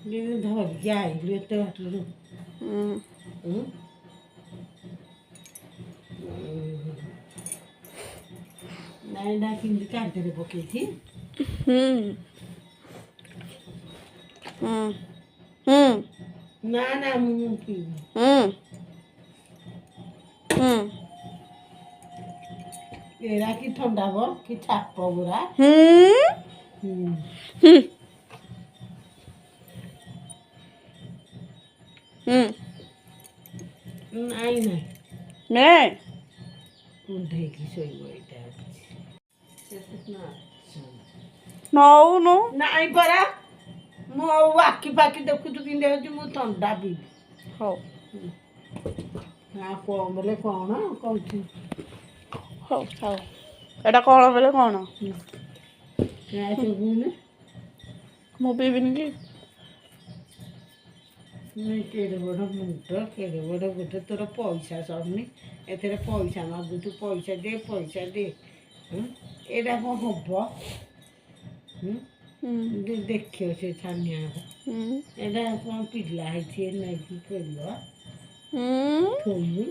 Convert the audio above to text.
ଧରିକି ଆଇଲୁ ଏତେ ବାଟରୁ। ନାଇଁ ନା କେମିତି କାନ୍ଧରେ ପକେଇଛି। ନା ନା ମୁଁ ପିଇବି। ଏରା କି ଥଣ୍ଡା ବ କି ଛାପ ଗୁରା। ନାଇଁ ନାଇଁ କୁଣ୍ଢେଇକି ଶୋଇବ ଏଇଟା ନଉନୁ ନାଇଁ ପରା ମୁଁ ଆଉ ଆଖି ପାଖି ଦେଖୁଛୁ କେମିତି ହଉଛି ମୁଁ ଥଣ୍ଡା ପିଇବି। ହଉ କଣ ବୋଲେ କଣ କହୁଛି। ହଉ ହଉ ଏଇଟା କ'ଣ ବେଲେ କ'ଣ ମୁଁ ପିଇବିନି କି କେଡ଼େ ବଡ଼ ମୁଣ୍ଡ କେଡ଼େ ବଡ଼ ଗୋଟେ ତୋର ପଇସା ସରୁନି ଏଥିରେ ପଇସା ମାଗୁଛୁ ପଇସା ଦେ ଏଇଟା କ'ଣ ହବ। ଦେଖିବ ସେ ଛାନିଆ ଏଇଟା କ'ଣ ପିଲା ହେଇଛି ନେଇକି କରିବ ଥୋଇବୁ।